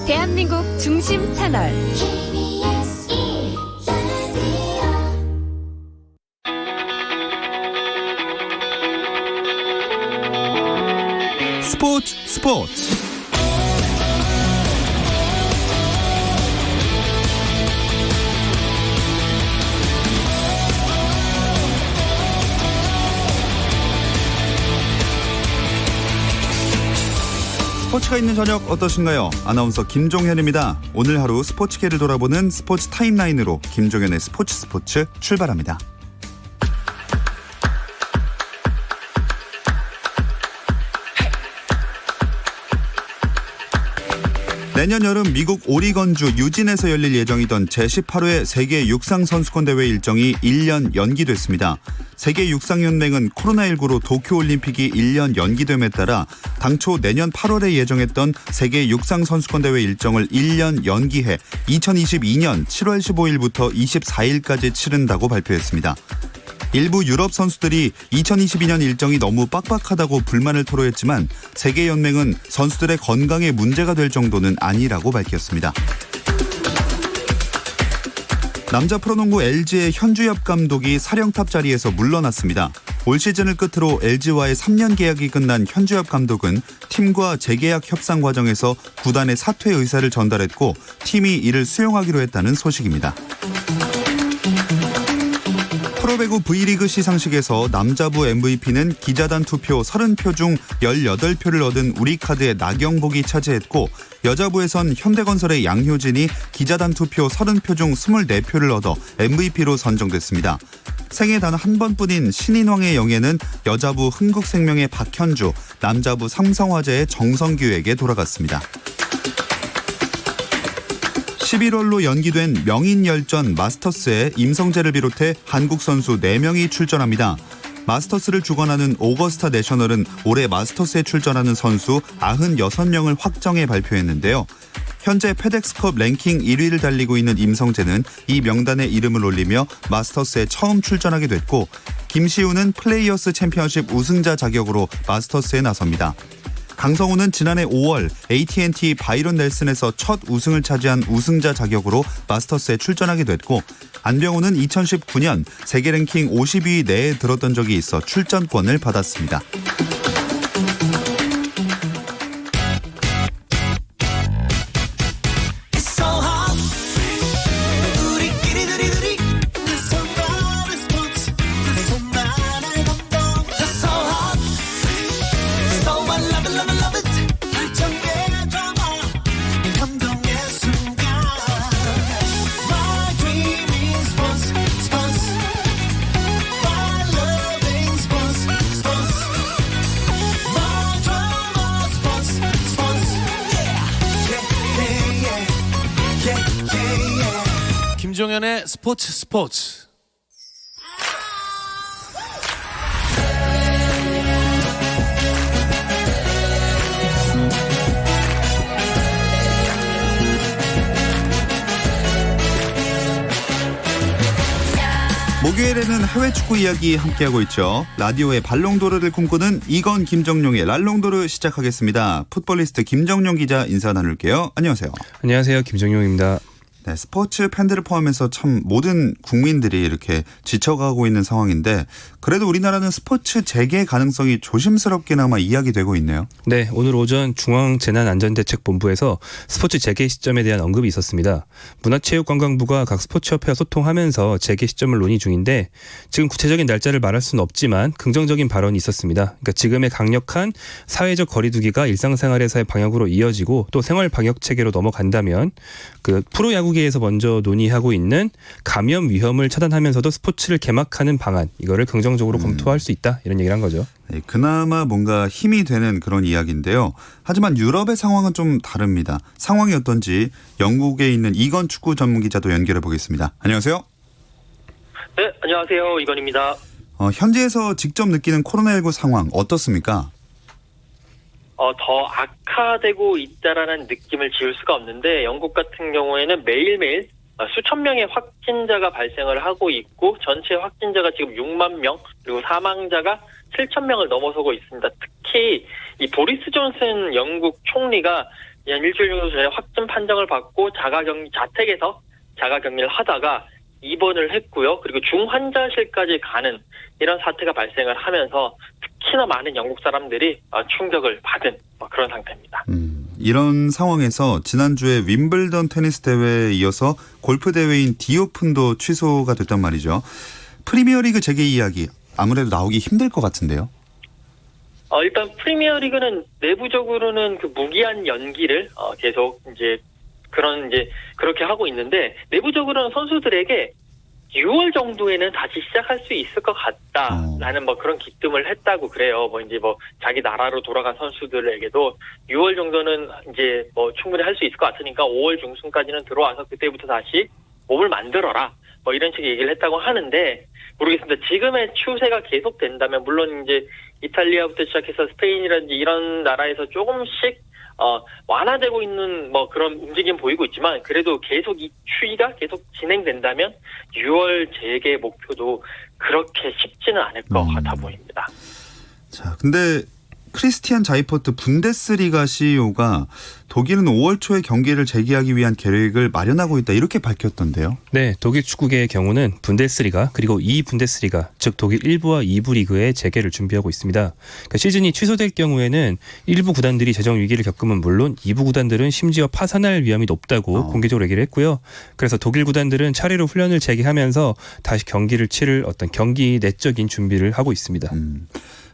대한민국 중심 채널 스포츠 스포츠가 있는 저녁 어떠신가요? 아나운서 김종현입니다. 오늘 하루 스포츠계를 돌아보는 스포츠 타임라인으로 김종현의 스포츠 출발합니다. 내년 여름 미국 오리건주 유진에서 열릴 예정이던 제18회 세계 육상선수권 대회 일정이 1년 연기됐습니다. 세계육상연맹은 코로나19로 도쿄올림픽이 1년 연기됨에 따라 당초 내년 8월에 예정했던 세계육상선수권 대회 일정을 1년 연기해 2022년 7월 15일부터 24일까지 치른다고 발표했습니다. 일부 유럽 선수들이 2022년 일정이 너무 빡빡하다고 불만을 토로했지만 세계연맹은 선수들의 건강에 문제가 될 정도는 아니라고 밝혔습니다. 남자 프로농구 LG의 현주엽 감독이 사령탑 자리에서 물러났습니다. 올 시즌을 끝으로 LG와의 3년 계약이 끝난 현주엽 감독은 팀과 재계약 협상 과정에서 구단의 사퇴 의사를 전달했고 팀이 이를 수용하기로 했다는 소식입니다. 프로배구 V리그 시상식에서 남자부 MVP는 기자단 투표 30표 중 18표를 얻은 우리카드의 나경복이 차지했고 여자부에선 현대건설의 양효진이 기자단 투표 30표 중 24표를 얻어 MVP로 선정됐습니다. 생애 단 한 번뿐인 신인왕의 영예는 여자부 흥국생명의 박현주, 남자부 삼성화재의 정성규에게 돌아갔습니다. 11월로 연기된 명인열전 마스터스에 임성재를 비롯해 한국 선수 4명이 출전합니다. 마스터스를 주관하는 오거스타 내셔널은 올해 마스터스에 출전하는 선수 96명을 확정해 발표했는데요. 현재 페덱스컵 랭킹 1위를 달리고 있는 임성재는 이 명단에 이름을 올리며 마스터스에 처음 출전하게 됐고 김시우는 플레이어스 챔피언십 우승자 자격으로 마스터스에 나섭니다. 강성우는 지난해 5월 AT&T 바이런 넬슨에서 첫 우승을 차지한 우승자 자격으로 마스터스에 출전하게 됐고 안병호는 2019년 세계 랭킹 50위 내에 들었던 적이 있어 출전권을 받았습니다. 김종현의 스포츠. 목요일에는 해외 축구 이야기 함께하고 있죠. 라디오의 발롱도르를 꿈꾸는 이건 김정용의 랄롱도르 시작하겠습니다. 풋볼리스트 김정용 기자 인사 나눌게요. 안녕하세요. 안녕하세요. 김정용입니다. 네, 스포츠 팬들을 포함해서 참 모든 국민들이 이렇게 지쳐가고 있는 상황인데 그래도 우리나라는 스포츠 재개 가능성이 조심스럽게나마 이야기되고 있네요. 네, 오늘 오전 중앙재난안전대책본부에서 스포츠 재개 시점에 대한 언급이 있었습니다. 문화체육관광부가 각 스포츠협회와 소통하면서 재개 시점을 논의 중인데 지금 구체적인 날짜를 말할 수는 없지만 긍정적인 발언이 있었습니다. 그러니까 지금의 강력한 사회적 거리두기가 일상생활에서의 방역으로 이어지고 또 생활 방역 체계로 넘어간다면 그 프로야구계에서 먼저 논의하고 있는 감염 위험을 차단하면서도 스포츠를 개막하는 방안 이거를 긍정적으로 검토할 수 있다 이런 얘기를 한 거죠. 네, 그나마 뭔가 힘이 되는 그런 이야기인데요. 하지만 유럽의 상황은 좀 다릅니다. 상황이 어떤지 영국에 있는 이건 축구 전문 기자도 연결해 보겠습니다. 안녕하세요. 네, 안녕하세요. 이건입니다. 현지에서 직접 느끼는 코로나19 상황 어떻습니까? 더 악화되고 있다라는 느낌을 지울 수가 없는데 영국 같은 경우에는 매일매일 수천 명의 확진자가 발생을 하고 있고 전체 확진자가 지금 6만 명 그리고 사망자가 7천 명을 넘어서고 있습니다. 특히 이 보리스 존슨 영국 총리가 한 일주일 정도 전에 확진 판정을 받고 자택에서 자가격리를 하다가 입원을 했고요. 그리고 중환자실까지 가는 이런 사태가 발생을 하면서 특히나 많은 영국 사람들이 충격을 받은 그런 상태입니다. 이런 상황에서 지난주에 윈블던 테니스 대회에 이어서 골프 대회인 디오픈도 취소가 됐단 말이죠. 프리미어리그 재개 이야기 아무래도 나오기 힘들 것 같은데요. 일단 프리미어리그는 내부적으로는 그 무기한 연기를 계속 그렇게 하고 있는데 내부적으로는 선수들에게 6월 정도에는 다시 시작할 수 있을 것 같다라는 그런 기뜸을 했다고 그래요. 자기 나라로 돌아간 선수들에게도 6월 정도는 충분히 할 수 있을 것 같으니까 5월 중순까지는 들어와서 그때부터 다시 몸을 만들어라. 이런 식의 얘기를 했다고 하는데 모르겠습니다. 지금의 추세가 계속된다면 물론 이탈리아부터 시작해서 스페인이라든지 이런 나라에서 조금씩 완화되고 있는 그런 움직임 보이고 있지만 그래도 계속 이 추이가 계속 진행된다면 6월 재개 목표도 그렇게 쉽지는 않을 것 같아 보입니다. 자, 근데 크리스티안 자이퍼트 분데스리가 CEO가 독일은 5월 초에 경기를 재개하기 위한 계획을 마련하고 있다 이렇게 밝혔던데요. 네, 독일 축구계의 경우는 분데스리가 그리고 2분데스리가 즉 독일 1부와 2부 리그의 재개를 준비하고 있습니다. 그러니까 시즌이 취소될 경우에는 일부 구단들이 재정 위기를 겪으면 물론 2부 구단들은 심지어 파산할 위험이 높다고 공개적으로 얘기를 했고요. 그래서 독일 구단들은 차례로 훈련을 재개하면서 다시 경기를 치를 어떤 경기 내적인 준비를 하고 있습니다.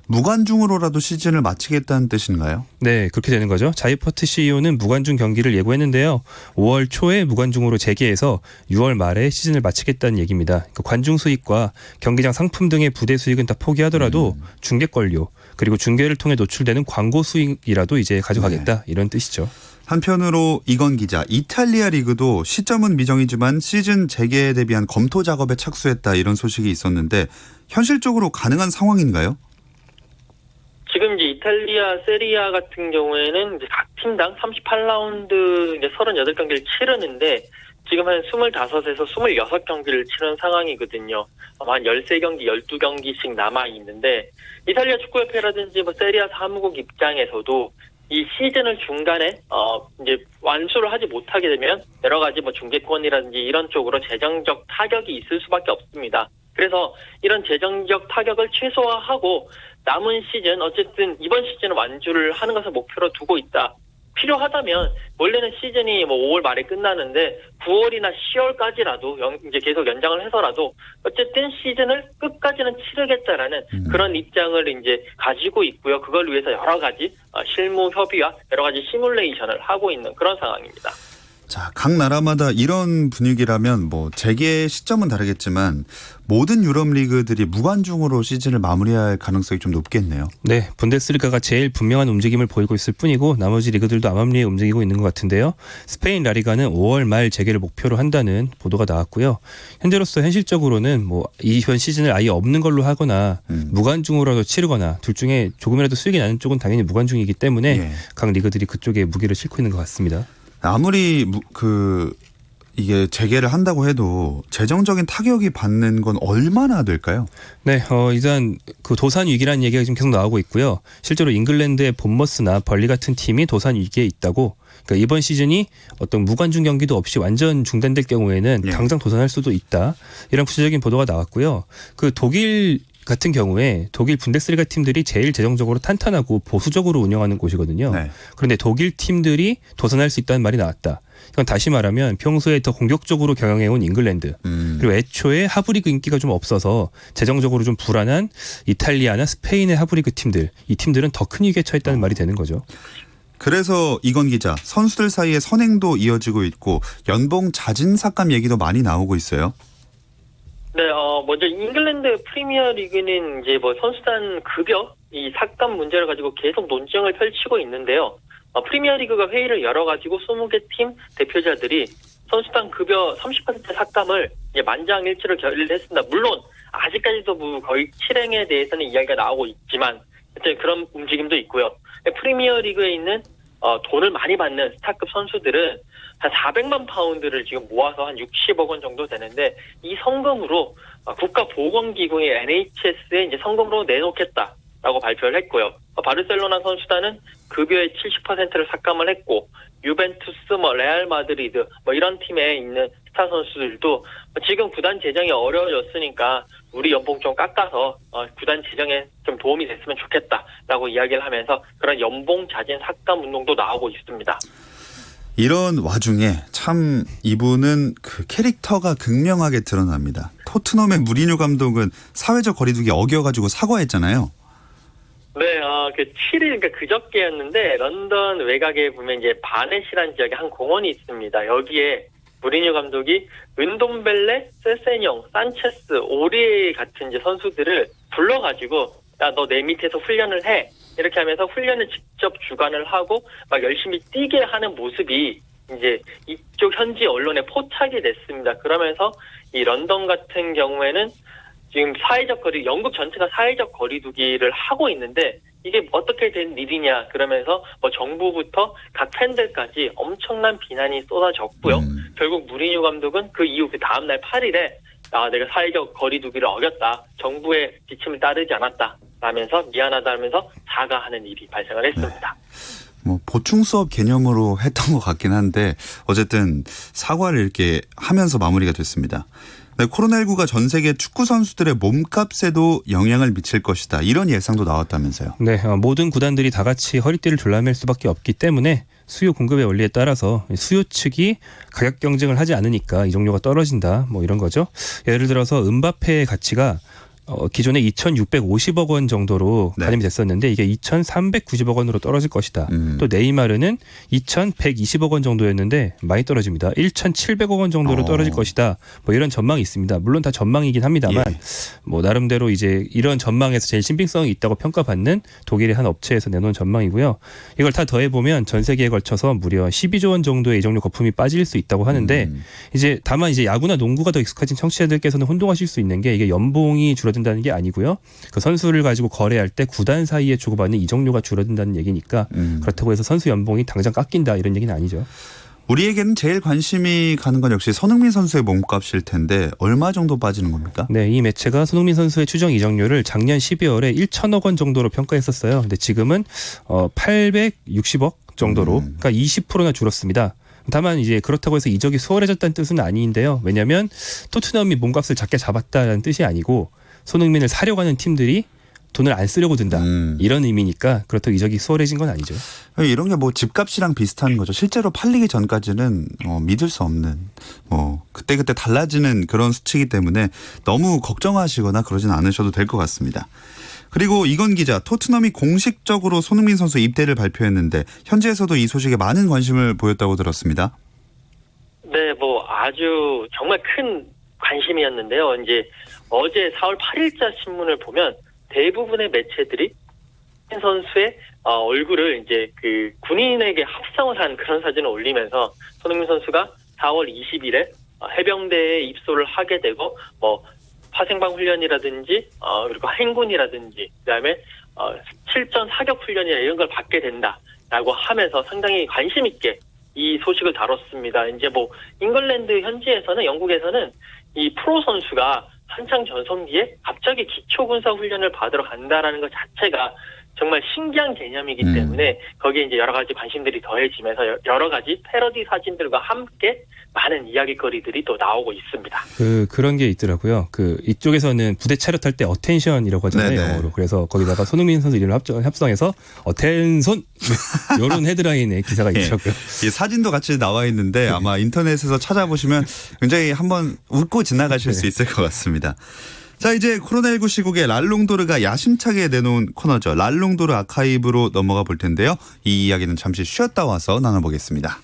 무관중으로라도 시즌을 마치겠다는 뜻인가요? 네, 그렇게 되는 거죠. 자이퍼트 CEO는 무관중 경기를 예고했는데요. 5월 초에 무관중으로 재개해서 6월 말에 시즌을 마치겠다는 얘기입니다. 그러니까 관중 수익과 경기장 상품 등의 부대 수익은 다 포기하더라도 중계권료 그리고 중계를 통해 노출되는 광고 수익이라도 이제 가져가겠다 이런 뜻이죠. 한편으로 이건 기자, 이탈리아 리그도 시점은 미정이지만 시즌 재개에 대비한 검토 작업에 착수했다 이런 소식이 있었는데 현실적으로 가능한 상황인가요? 지금 이탈리아 세리아 같은 경우에는 각 팀당 38라운드 38경기를 치르는데 지금 한 25에서 26경기를 치른 상황이거든요. 한 13경기, 12경기씩 남아 있는데 이탈리아 축구협회라든지 세리아 사무국 입장에서도 이 시즌을 중간에 완수를 하지 못하게 되면 여러 가지 중계권이라든지 이런 쪽으로 재정적 타격이 있을 수밖에 없습니다. 그래서 이런 재정적 타격을 최소화하고 남은 시즌 어쨌든 이번 시즌은 완주를 하는 것을 목표로 두고 있다. 필요하다면 원래는 시즌이 5월 말에 끝나는데 9월이나 10월까지라도 계속 연장을 해서라도 어쨌든 시즌을 끝까지는 치르겠다라는 그런 입장을 가지고 있고요. 그걸 위해서 여러 가지 실무 협의와 여러 가지 시뮬레이션을 하고 있는 그런 상황입니다. 자, 각 나라마다 이런 분위기라면 재개 시점은 다르겠지만 모든 유럽 리그들이 무관중으로 시즌을 마무리할 가능성이 좀 높겠네요. 네, 분데스리가가 제일 분명한 움직임을 보이고 있을 뿐이고 나머지 리그들도 암암리에 움직이고 있는 것 같은데요. 스페인 라리가는 5월 말 재개를 목표로 한다는 보도가 나왔고요. 현재로서 현실적으로는 이번 시즌을 아예 없는 걸로 하거나 무관중으로라도 치르거나 둘 중에 조금이라도 수익이 나는 쪽은 당연히 무관중이기 때문에 각 리그들이 그쪽에 무게를 싣고 있는 것 같습니다. 아무리 이게 재개를 한다고 해도 재정적인 타격이 받는 건 얼마나 될까요? 네, 일단 그 도산 위기라는 얘기가 지금 계속 나오고 있고요. 실제로 잉글랜드의 본머스나 벌리 같은 팀이 도산 위기에 있다고. 그러니까 이번 시즌이 어떤 무관중 경기도 없이 완전 중단될 경우에는 당장 도산할 수도 있다. 이런 구체적인 보도가 나왔고요. 그 독일 같은 경우에 독일 분데스리가 팀들이 제일 재정적으로 탄탄하고 보수적으로 운영하는 곳이거든요. 네. 그런데 독일 팀들이 도산할 수 있다는 말이 나왔다. 이건 다시 말하면 평소에 더 공격적으로 경영해온 잉글랜드 그리고 애초에 하브리그 인기가 좀 없어서 재정적으로 좀 불안한 이탈리아나 스페인의 하브리그 팀들 이 팀들은 더 큰 위기에 처했다는 말이 되는 거죠. 그래서 이건 기자, 선수들 사이에 선행도 이어지고 있고 연봉 자진 삭감 얘기도 많이 나오고 있어요. 네, 먼저 잉글랜드 프리미어 리그는 선수단 급여 이 삭감 문제를 가지고 계속 논쟁을 펼치고 있는데요. 프리미어 리그가 회의를 열어가지고 20개 팀 대표자들이 선수단 급여 30% 삭감을 만장일치로 결의했습니다. 물론 아직까지도 거의 실행에 대해서는 이야기가 나오고 있지만 그런 움직임도 있고요. 프리미어 리그에 있는 돈을 많이 받는 스타급 선수들은 한 400만 파운드를 지금 모아서 한 60억 원 정도 되는데 이 성금으로 국가보건기구의 NHS에 성금으로 내놓겠다. 라고 발표를 했고요. 바르셀로나 선수단은 급여의 70%를 삭감을 했고 유벤투스, 레알 마드리드 이런 팀에 있는 스타 선수들도 지금 구단 재정이 어려워졌으니까 우리 연봉 좀 깎아서 구단 재정에 좀 도움이 됐으면 좋겠다라고 이야기를 하면서 그런 연봉 자진 삭감 운동도 나오고 있습니다. 이런 와중에 참 이분은 그 캐릭터가 극명하게 드러납니다. 토트넘의 무리뉴 감독은 사회적 거리두기 어겨가지고 사과했잖아요. 네, 그 7일, 그러니까 그저께였는데 런던 외곽에 보면 이제 바넷이라는 지역에 한 공원이 있습니다. 여기에 무리뉴 감독이 은돔벨레, 세세뇽, 산체스, 오리에 같은 이제 선수들을 불러가지고 야, 너 내 밑에서 훈련을 해. 이렇게 하면서 훈련을 직접 주관을 하고 막 열심히 뛰게 하는 모습이 이제 이쪽 현지 언론에 포착이 됐습니다. 그러면서 이 런던 같은 경우에는 지금 영국 전체가 사회적 거리두기를 하고 있는데 이게 어떻게 된 일이냐 그러면서 정부부터 각 팬들까지 엄청난 비난이 쏟아졌고요. 결국 무리뉴 감독은 그 이후 그 다음날 8일에 내가 사회적 거리두기를 어겼다. 정부의 지침을 따르지 않았다. 라면서 미안하다 하면서 사과하는 일이 발생을 했습니다. 네. 보충 수업 개념으로 했던 것 같긴 한데 어쨌든 사과를 이렇게 하면서 마무리가 됐습니다. 네, 코로나19가 전 세계 축구 선수들의 몸값에도 영향을 미칠 것이다. 이런 예상도 나왔다면서요. 네, 모든 구단들이 다 같이 허리띠를 졸라맬 수밖에 없기 때문에 수요 공급의 원리에 따라서 수요 측이 가격 경쟁을 하지 않으니까 이적료가 떨어진다. 이런 거죠. 예를 들어서 은바페의 가치가 기존에 2,650억 원 정도로 네. 가늠이 됐었는데 이게 2,390억 원으로 떨어질 것이다. 또 네이마르는 2,120억 원 정도였는데 많이 떨어집니다. 1,700억 원 정도로 떨어질 것이다. 이런 전망이 있습니다. 물론 다 전망이긴 합니다만 예. 나름대로 이제 이런 전망에서 제일 신빙성이 있다고 평가받는 독일의 한 업체에서 내놓은 전망이고요. 이걸 다 더해보면 전 세계에 걸쳐서 무려 12조 원 정도의 이적료 거품이 빠질 수 있다고 하는데 다만 야구나 농구가 더 익숙하신 청취자들께서는 혼동하실 수 있는 게 이게 연봉이 줄어든다는 게 아니고요. 그 선수를 가지고 거래할 때 구단 사이에 주고받는 이적료가 줄어든다는 얘기니까 그렇다고 해서 선수 연봉이 당장 깎인다 이런 얘기는 아니죠. 우리에게는 제일 관심이 가는 건 역시 손흥민 선수의 몸값일 텐데 얼마 정도 빠지는 겁니까? 네, 이 매체가 손흥민 선수의 추정 이적료를 작년 12월에 1,000억 원 정도로 평가했었어요. 근데 지금은 860억 정도로 그러니까 20%나 줄었습니다. 다만 그렇다고 해서 이적이 수월해졌다는 뜻은 아닌데요. 왜냐하면 토트넘이 몸값을 작게 잡았다는 뜻이 아니고 손흥민을 사려고 하는 팀들이 돈을 안 쓰려고 든다. 이런 의미니까 그렇다고 이적이 수월해진 건 아니죠. 이런 게 집값이랑 비슷한 거죠. 실제로 팔리기 전까지는 믿을 수 없는 그때그때 달라지는 그런 수치이기 때문에 너무 걱정하시거나 그러진 않으셔도 될 것 같습니다. 그리고 이건 기자, 토트넘이 공식적으로 손흥민 선수 입대를 발표했는데 현지에서도 이 소식에 많은 관심을 보였다고 들었습니다. 네, 아주 정말 큰 관심이었는데요. 어제 4월 8일자 신문을 보면 대부분의 매체들이 선수의 얼굴을 그 군인에게 합성을 한 그런 사진을 올리면서 손흥민 선수가 4월 20일에 해병대에 입소를 하게 되고 파생방 훈련이라든지 그리고 행군이라든지 그다음에 실전 사격 훈련이나 이런 걸 받게 된다라고 하면서 상당히 관심 있게 이 소식을 다뤘습니다. 잉글랜드 현지에서는 영국에서는 이 프로 선수가 한창 전성기에 갑자기 기초군사 훈련을 받으러 간다라는 것 자체가 정말 신기한 개념이기 때문에 거기에 여러 가지 관심들이 더해지면서 여러 가지 패러디 사진들과 함께 많은 이야기거리들이 또 나오고 있습니다. 그런 게 있더라고요. 이쪽에서는 부대 차렷할 때 어텐션이라고 하잖아요. 네네. 영어로. 그래서 거기다가 손흥민 선수 이름을 협성해서 어텐손 이런 헤드라인의 기사가 있더라고요. 이 사진도 같이 나와 있는데 아마 인터넷에서 찾아보시면 굉장히 한번 웃고 지나가실 수 있을 것 같습니다. 자, 이제 코로나19 시국에 랄롱도르가 야심차게 내놓은 코너죠. 랄롱도르 아카이브로 넘어가 볼 텐데요. 이 이야기는 잠시 쉬었다 와서 나눠보겠습니다.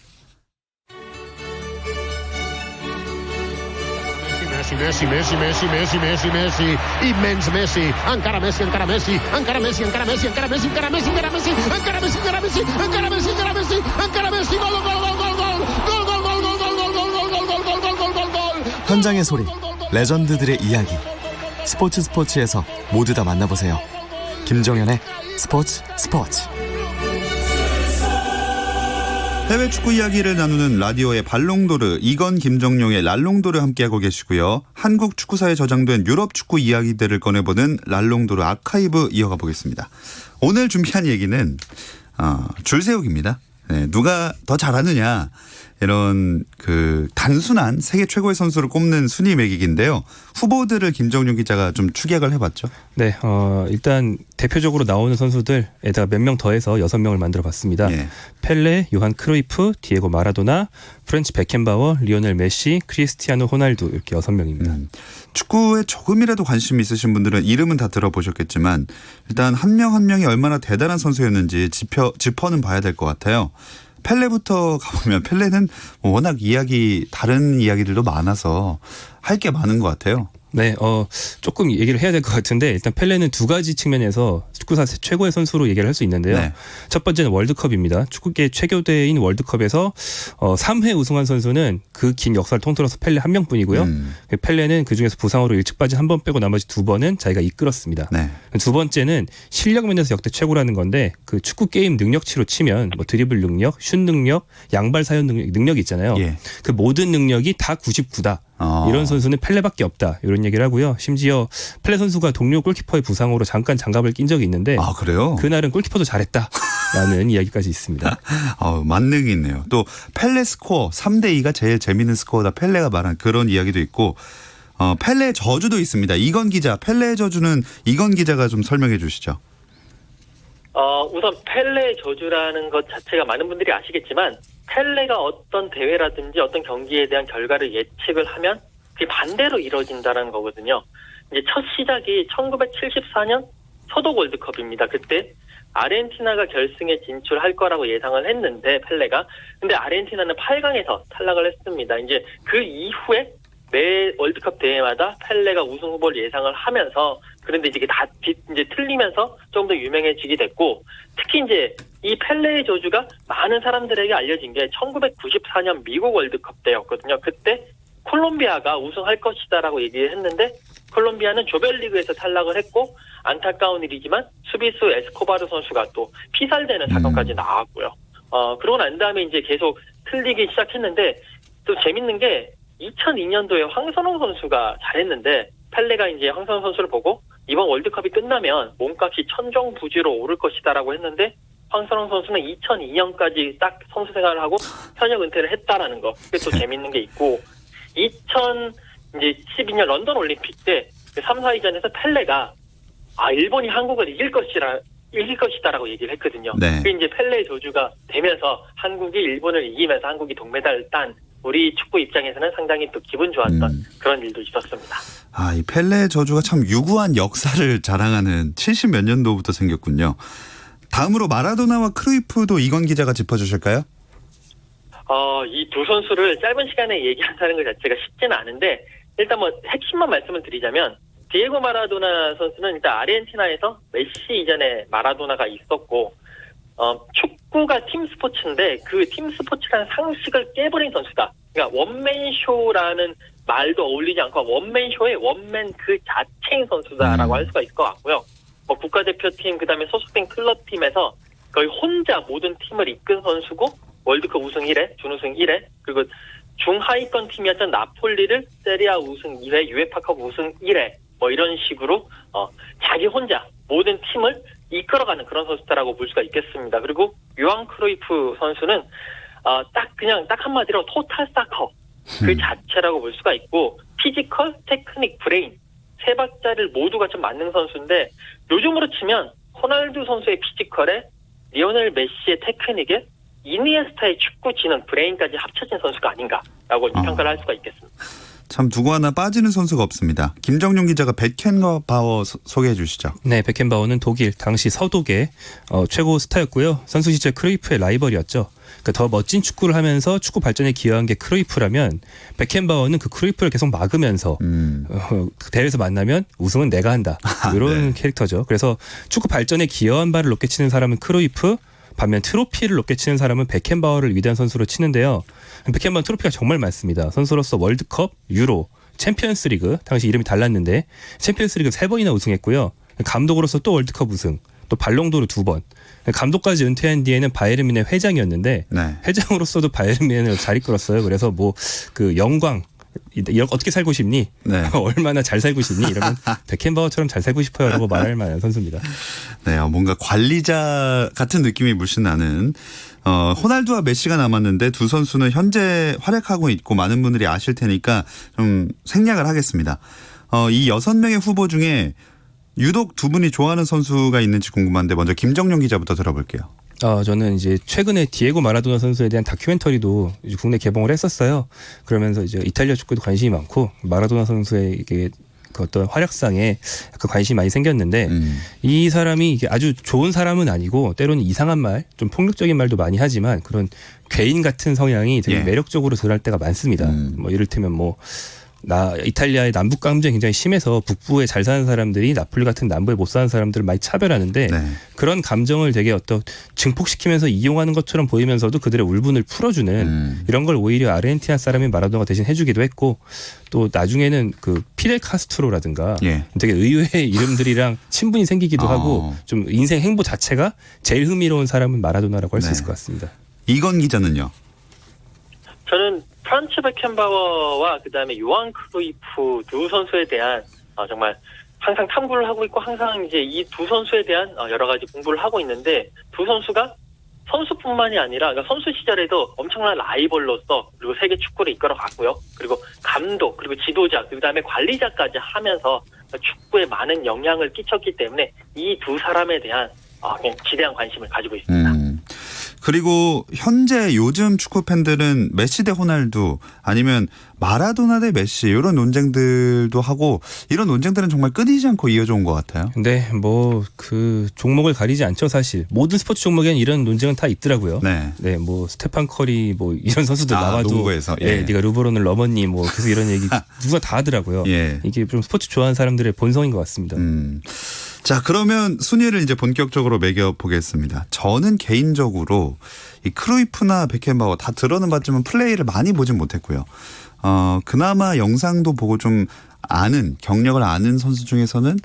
Messi, Messi, Messi, Messi, Messi, Messi, immens Messi, encara Messi, encara Messi, encara Messi, encara Messi, encara Messi, encara Messi, encara Messi, encara Messi, encara Messi, encara Messi, encara Messi, encara Messi, gol, gol, gol, gol, gol, gol, gol, gol, gol, gol, gol, gol, gol, gol, gol, gol, gol, gol. 현장의 소리, 레전드들의 이야기. 스포츠에서 모두 다 만나보세요. 김정현의 스포츠. 해외 축구 이야기를 나누는 라디오의 발롱도르, 이건 김정용의 랄롱도르 함께하고 계시고요. 한국 축구사에 저장된 유럽 축구 이야기들을 꺼내보는 랄롱도르 아카이브 이어가 보겠습니다. 오늘 준비한 얘기는 줄 세우기입니다. 네, 누가 더 잘하느냐 이런 단순한 세계 최고의 선수를 꼽는 순위 매기기인데요. 후보들을 김정용 기자가 좀 축약을 해봤죠. 네, 일단 대표적으로 나오는 선수들에다가 몇 명 더해서 6명을 만들어봤습니다. 예. 펠레, 요한 크루이프, 디에고 마라도나, 프렌치 베켄바워, 리오넬 메시, 크리스티아노 호날두 이렇게 6명입니다. 축구에 조금이라도 관심 있으신 분들은 이름은 다 들어보셨겠지만 일단 한 명 한 명이 얼마나 대단한 선수였는지 짚어는 봐야 될 것 같아요. 펠레부터 가보면 펠레는 워낙 다른 이야기들도 많아서 할 게 많은 것 같아요. 네, 조금 얘기를 해야 될 것 같은데 일단 펠레는 두 가지 측면에서 축구사 최고의 선수로 얘기를 할 수 있는데요. 네. 첫 번째는 월드컵입니다. 축구계 최고대인 월드컵에서 3회 우승한 선수는 그 긴 역사를 통틀어서 펠레 한 명뿐이고요. 펠레는 그중에서 부상으로 일찍 빠진 한 번 빼고 나머지 2번은 자기가 이끌었습니다. 네. 두 번째는 실력 면에서 역대 최고라는 건데 그 축구 게임 능력치로 치면 뭐 드리블 능력, 슛 능력, 양발 사용 능력이 있잖아요. 예. 그 모든 능력이 다 99다. 이런 선수는 펠레밖에 없다. 이런 얘기를 하고요. 심지어 펠레 선수가 동료 골키퍼의 부상으로 잠깐 장갑을 낀 적이 있는데 그래요? 그날은 골키퍼도 잘했다라는 이야기까지 있습니다. 만능이 있네요. 또 펠레 스코어 3대2가 제일 재밌는 스코어다. 펠레가 말한 그런 이야기도 있고 펠레 저주도 있습니다. 이건 기자, 펠레 저주는 이건 기자가 좀 설명해 주시죠. 우선 펠레 저주라는 것 자체가 많은 분들이 아시겠지만 펠레가 어떤 대회라든지 어떤 경기에 대한 결과를 예측을 하면 그게 반대로 이루어진다는 거거든요. 이제 첫 시작이 1974년 소독 월드컵입니다. 그때 아르헨티나가 결승에 진출할 거라고 예상을 했는데 펠레가 근데 아르헨티나는 8강에서 탈락을 했습니다. 이제 그 이후에 매 월드컵 대회마다 펠레가 우승 후보를 예상을 하면서 그런데 이제 다 이제 틀리면서 좀 더 유명해지게 됐고 특히 이제 이 펠레의 저주가 많은 사람들에게 알려진 게 1994년 미국 월드컵 때였거든요. 그때 콜롬비아가 우승할 것이다라고 얘기를 했는데 콜롬비아는 조별리그에서 탈락을 했고 안타까운 일이지만 수비수 에스코바르 선수가 또 피살되는 사건까지 나왔고요. 그러고 난 다음에 이제 계속 틀리기 시작했는데 또 재밌는 게 2002년도에 황선홍 선수가 잘했는데 펠레가 이제 황선홍 선수를 보고 이번 월드컵이 끝나면 몸값이 천정부지로 오를 것이다라고 했는데 황선홍 선수는 2002년까지 딱 선수 생활을 하고 현역 은퇴를 했다라는 거. 그게 또 재밌는 게 있고 2012년 런던 올림픽 때 3, 4위전에서 펠레가 일본이 한국을 이길 것이다라고 얘기를 했거든요. 네. 그게 이제 펠레의 저주가 되면서 한국이 일본을 이기면서 한국이 동메달을 딴 우리 축구 입장에서는 상당히 또 기분 좋았던 그런 일도 있었습니다. 이 펠레의 저주가 참 유구한 역사를 자랑하는 70몇 년도부터 생겼군요. 다음으로 마라도나와 크루이프도 이건 기자가 짚어주실까요? 이 두 선수를 짧은 시간에 얘기한다는 것 자체가 쉽지는 않은데 일단 뭐 핵심만 말씀을 드리자면 디에고 마라도나 선수는 일단 아르헨티나에서 메시 이전에 마라도나가 있었고 축구가 팀 스포츠인데 그 팀 스포츠라는 상식을 깨버린 선수다. 그러니까 원맨쇼라는 말도 어울리지 않고 원맨쇼의 원맨 그 자체인 선수다라고 할 수가 있을 것 같고요. 국가대표팀 그다음에 소속된 클럽팀에서 거의 혼자 모든 팀을 이끈 선수고 월드컵 우승 1회, 준우승 1회 그리고 중하위권 팀이었던 나폴리를 세리아 우승 2회, 유에파컵 우승 1회 뭐 이런 식으로 자기 혼자 모든 팀을 이끌어가는 그런 선수다라고 볼 수가 있겠습니다. 그리고 요한 크루이프 선수는 딱 한마디로 토탈 사커 그 자체라고 볼 수가 있고 피지컬, 테크닉, 브레인 세 박자를 모두가 좀 맞는 선수인데 요즘으로 치면 호날두 선수의 피지컬에 리오넬 메시의 테크닉에 이니에스타의 축구 지능, 브레인까지 합쳐진 선수가 아닌가라고 평가를 할 수가 있겠습니다. 참 누구 하나 빠지는 선수가 없습니다. 김정용 기자가 베켄바워 소개해 주시죠. 네, 베켄바워는 독일 당시 서독의 최고 스타였고요. 선수 시절 크루이프의 라이벌이었죠. 그러니까 더 멋진 축구를 하면서 축구 발전에 기여한 게 크루이프라면 베켄바워는 그 크루이프를 계속 막으면서 대회에서 만나면 우승은 내가 한다. 이런 네. 캐릭터죠. 그래서 축구 발전에 기여한 바를 높게 치는 사람은 크루이프, 반면 트로피를 높게 치는 사람은 베켄바워를 위대한 선수로 치는데요. 베켄바워는 트로피가 정말 많습니다. 선수로서 월드컵, 유로, 챔피언스리그, 당시 이름이 달랐는데 챔피언스리그 3번이나 우승했고요. 감독으로서 또 월드컵 우승, 또 발롱도르 2번, 감독까지 은퇴한 뒤에는 바이에른 뮌헨 회장이었는데 네. 회장으로서도 바이에른 뮌헨을 잘 이끌었어요. 그래서 뭐 그 영광 어떻게 살고 싶니? 네. 얼마나 잘 살고 싶니? 이러면 베켄바워처럼 잘 살고 싶어요라고 말할 만한 선수입니다. 네, 뭔가 관리자 같은 느낌이 물씬 나는 호날두와 메시가 남았는데 두 선수는 현재 활약하고 있고 많은 분들이 아실 테니까 좀 생략을 하겠습니다. 이 6명의 후보 중에 유독 두 분이 좋아하는 선수가 있는지 궁금한데 먼저 김정용 기자부터 들어볼게요. 저는 이제 최근에 디에고 마라도나 선수에 대한 다큐멘터리도 이제 국내 개봉을 했었어요. 그러면서 이제 이탈리아 축구에도 관심이 많고 마라도나 선수의 이게 그 어떤 활약상에 약간 관심이 많이 생겼는데 이 사람이 이게 아주 좋은 사람은 아니고 때로는 이상한 말, 좀 폭력적인 말도 많이 하지만 그런 괴인 같은 성향이 되게 예. 매력적으로 드러날 때가 많습니다. 뭐 이를테면 이탈리아의 남북 감정이 굉장히 심해서 북부에 잘 사는 사람들이 나폴리 같은 남부에 못 사는 사람들을 많이 차별하는데 네. 그런 감정을 되게 어떤 증폭시키면서 이용하는 것처럼 보이면서도 그들의 울분을 풀어주는 이런 걸 오히려 아르헨티나 사람인 마라도나가 대신 해주기도 했고 또 나중에는 그 피델 카스트로라든가 예. 되게 의외의 이름들이랑 친분이 생기기도 하고 좀 인생 행보 자체가 제일 흥미로운 사람은 마라도나라고 할 수 네. 있을 것 같습니다. 이건 기자는요? 저는 프란츠 베켄바워와 그다음에 요한 크루이프 두 선수에 대한 정말 항상 탐구를 하고 있고 항상 이제 이 두 선수에 대한 여러 가지 공부를 하고 있는데 두 선수가 선수뿐만이 아니라 그러니까 선수 시절에도 엄청난 라이벌로서 그리고 세계 축구를 이끌어갔고요. 그리고 감독 그리고 지도자 그다음에 관리자까지 하면서 축구에 많은 영향을 끼쳤기 때문에 이 두 사람에 대한 그냥 지대한 관심을 가지고 있습니다. 그리고 현재 요즘 축구 팬들은 메시 대 호날두 아니면 마라도나 대 메시 이런 논쟁들도 하고 이런 논쟁들은 정말 끊이지 않고 이어져 온 것 같아요. 근데 뭐 그 종목을 가리지 않죠 사실. 모든 스포츠 종목에는 이런 논쟁은 다 있더라고요. 네. 네, 뭐 스테판 커리 뭐 이런 선수들 나와도 농구에서 예, 네가 르브론을 넘었니 뭐 계속 이런 얘기 누가 다 하더라고요. 예. 이게 좀 스포츠 좋아하는 사람들의 본성인 것 같습니다. 자, 그러면 순위를 이제 본격적으로 매겨 보겠습니다. 저는 개인적으로 이 크루이프나 베켄바워 다 들어는 봤지만 플레이를 많이 보진 못했고요. 그나마 영상도 보고 좀 경력을 아는 선수 중에서는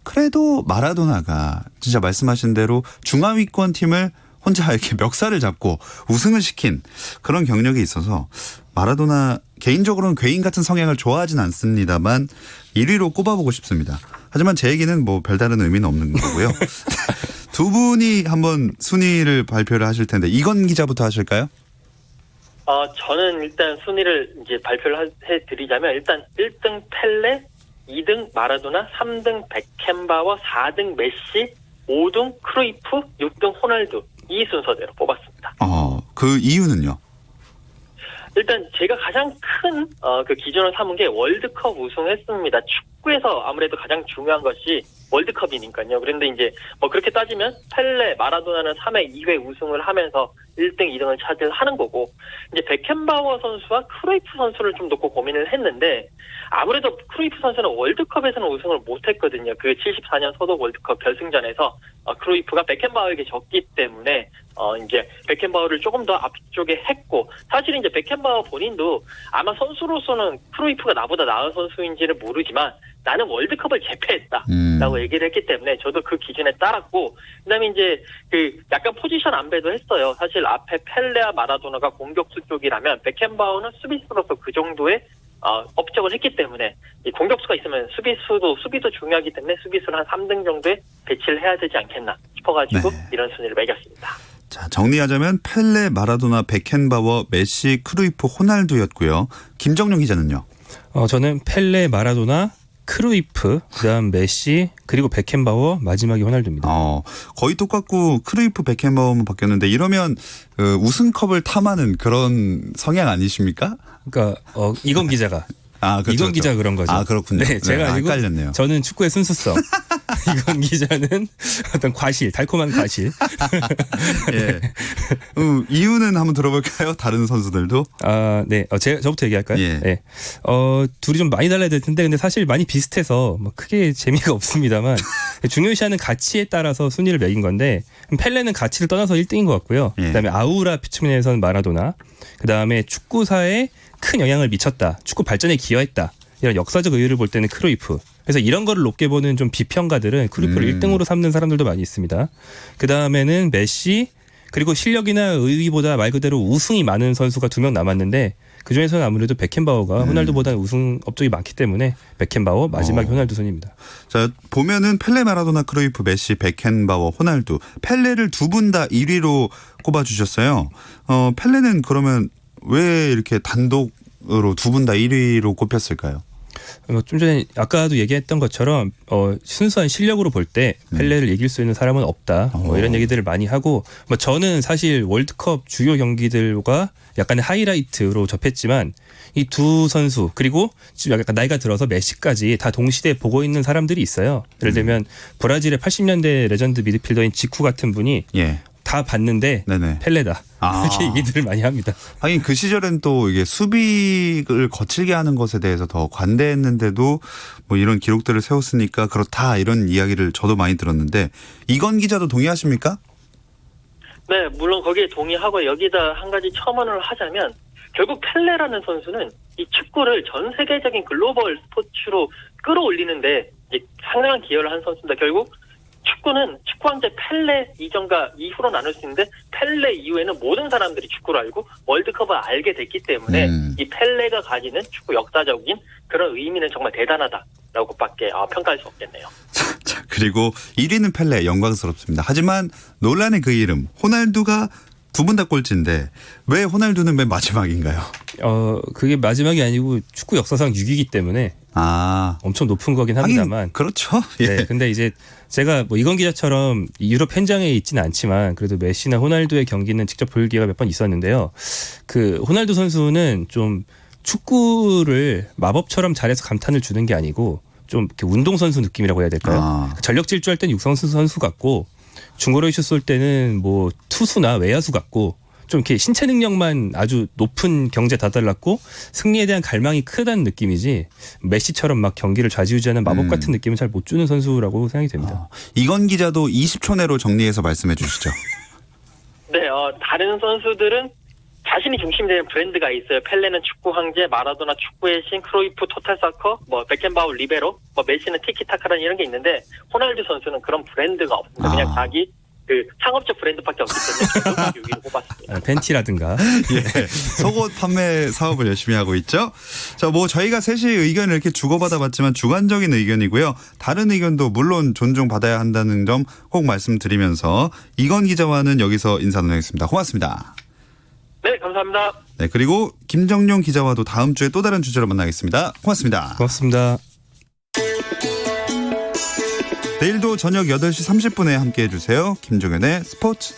그래도 마라도나가 진짜 말씀하신 대로 중하위권 팀을 혼자 이렇게 멱살을 잡고 우승을 시킨 그런 경력이 있어서 마라도나 개인적으로는 괴인 같은 성향을 좋아하진 않습니다만 1위로 꼽아보고 싶습니다. 하지만 제 얘기는 뭐 별다른 의미는 없는 거고요. 두 분이 한번 순위를 발표를 하실 텐데 이건 기자부터 하실까요? 저는 일단 순위를 이제 발표를 해드리자면 일단 1등 펠레, 2등 마라도나, 3등 베켄바워, 4등 메시, 5등 크루이프, 6등 호날두 이 순서대로 뽑았습니다. 그 이유는요? 일단 제가 가장 큰 그 기준을 삼은 게 월드컵 우승했습니다. 축구에서 아무래도 가장 중요한 것이 월드컵이니까요. 그런데 이제 뭐 그렇게 따지면 펠레, 마라도나는 3회, 2회 우승을 하면서 1등, 2등을 차지하는 거고 이제 베켄바워 선수와 크루이프 선수를 좀 놓고 고민을 했는데 아무래도 크루이프 선수는 월드컵에서는 우승을 못했거든요. 그 74년 소독 월드컵 결승전에서 크루이프가 베켄바워에게 졌기 때문에 이제 베켄바워를 조금 더 앞쪽에 했고 사실 이제 베켄바워 본인도 아마 선수로서는 크루이프가 나보다 나은 선수인지를 모르지만 나는 월드컵을 제패했다라고 얘기를 했기 때문에 저도 그 기준에 따랐고 그다음에 이제 그 약간 포지션 안배도 했어요. 사실 앞에 펠레와 마라도나가 공격수 쪽이라면 베켄바워는 수비수로서 그 정도의 업적을 했기 때문에 이 공격수가 있으면 수비도 중요하기 때문에 수비수를 한 3등 정도에 배치를 해야 되지 않겠나 싶어가지고 네. 이런 순위를 매겼습니다. 자, 정리하자면 펠레, 마라도나, 베켄바워, 메시, 크루이프, 호날두였고요. 김정용 기자는요? 저는 펠레, 마라도나, 크루이프, 그다음 메시, 그리고 베켄바워, 마지막이 호날두입니다. 거의 똑같고 크루이프, 베켄바워만 바뀌었는데 이러면 우승컵을 탐하는 그런 성향 아니십니까? 그러니까 이건 기자가 그렇죠, 이건 기자가 그런 거죠. 그렇군요. 네, 제가 아니고 헷갈렸네요. 저는 축구의 순수성. 이건 기자는 어떤 달콤한 과실. 예. 이유는 한번 들어볼까요? 다른 선수들도? 네. 저부터 얘기할까요? 예. 네. 둘이 좀 많이 달라야 될 텐데 근데 사실 많이 비슷해서 뭐 크게 재미가 없습니다만 중요시하는 가치에 따라서 순위를 매긴 건데 펠레는 가치를 떠나서 1등인 것 같고요. 예. 그다음에 아우라 측면에서는 마라도나, 그다음에 축구사에 큰 영향을 미쳤다. 축구 발전에 기여했다. 이런 역사적 의의를 볼 때는 크루이프. 그래서 이런 거를 높게 보는 좀 비평가들은 크루이프를 1등으로 삼는 사람들도 많이 있습니다. 그 다음에는 메시, 그리고 실력이나 의위보다 말 그대로 우승이 많은 선수가 2명 남았는데 그중에서는 아무래도 베켄바워가 호날두보다는 우승 업적이 많기 때문에 베켄바워, 마지막에 호날두 순입니다. 자, 보면은 펠레, 마라도나, 크루이프, 메시, 베켄바워, 호날두. 펠레를 두 분 다 1위로 꼽아주셨어요. 펠레는 그러면 왜 이렇게 단독으로 두 분 다 1위로 꼽혔을까요? 좀 전에 아까도 얘기했던 것처럼 순수한 실력으로 볼 때 펠레를 이길 수 있는 사람은 없다. 이런 얘기들을 많이 하고 저는 사실 월드컵 주요 경기들과 약간의 하이라이트로 접했지만 이 두 선수 그리고 지금 약간 나이가 들어서 메시까지 다 동시대에 보고 있는 사람들이 있어요. 예를 들면 브라질의 80년대 레전드 미드필더인 지쿠 같은 분이 예. 다 봤는데 네네. 펠레다. 아. 이렇게 얘기들을 많이 합니다. 하긴 그 시절엔 또 이게 수비를 거칠게 하는 것에 대해서 더 관대했는데도 뭐 이런 기록들을 세웠으니까 그렇다 이런 이야기를 저도 많이 들었는데 이건 기자도 동의하십니까? 네, 물론 거기에 동의하고 여기다 한 가지 첨언을 하자면 결국 펠레라는 선수는 이 축구를 전 세계적인 글로벌 스포츠로 끌어올리는데 이제 상당한 기여를 한 선수입니다. 결국 축구는 축구 황제 펠레 이전과 이후로 나눌 수 있는데 펠레 이후에는 모든 사람들이 축구를 알고 월드컵을 알게 됐기 때문에 이 펠레가 가지는 축구 역사적인 그런 의미는 정말 대단하다라고밖에 평가할 수 없겠네요. 자, 그리고 1위는 펠레 영광스럽습니다. 하지만 논란의 그 이름 호날두가 두 분 다 꼴찌인데 왜 호날두는 맨 마지막인가요? 그게 마지막이 아니고 축구 역사상 6위이기 때문에 엄청 높은 거긴 합니다만. 하긴 그렇죠. 예. 네, 근데 이제 제가 뭐 이건 기자처럼 유럽 현장에 있지는 않지만 그래도 메시나 호날두의 경기는 직접 볼 기회가 몇 번 있었는데요. 그 호날두 선수는 좀 축구를 마법처럼 잘해서 감탄을 주는 게 아니고 좀 이렇게 운동선수 느낌이라고 해야 될까요? 전력 질주할 때는 육성수 선수 같고 중거리 슛 쏠 때는 뭐 투수나 외야수 같고 좀 이렇게 신체 능력만 아주 높은 경지에 다달랐고 승리에 대한 갈망이 크다는 느낌이지 메시처럼 막 경기를 좌지우지하는 마법 같은 느낌은 잘 못 주는 선수라고 생각이 됩니다. 이건 기자도 20초 내로 정리해서 말씀해 주시죠. 네, 다른 선수들은 자신이 중심이 되는 브랜드가 있어요. 펠레는 축구 황제, 마라도나 축구의 신, 크루이프 토탈 사커, 뭐 베켄바우 리베로, 뭐 메시는 티키타카라는 이런 게 있는데 호날두 선수는 그런 브랜드가 없습니다. 그냥 자기 그 상업적 브랜드밖에 없기 때문에 결국 6위로 뽑았습니다. 팬티라든가. 예, 속옷 판매 사업을 열심히 하고 있죠. 자, 뭐 저희가 셋이 의견을 이렇게 주고받아 봤지만 주관적인 의견이고요. 다른 의견도 물론 존중받아야 한다는 점 꼭 말씀드리면서 이건 기자와는 여기서 인사 나누겠습니다. 고맙습니다. 네, 감사합니다. 네, 그리고 김정용 기자와도 다음 주에 또 다른 주제로 만나겠습니다. 고맙습니다. 고맙습니다. 내일도 저녁 8시 30분에 함께해 주세요. 김종현의 스포츠.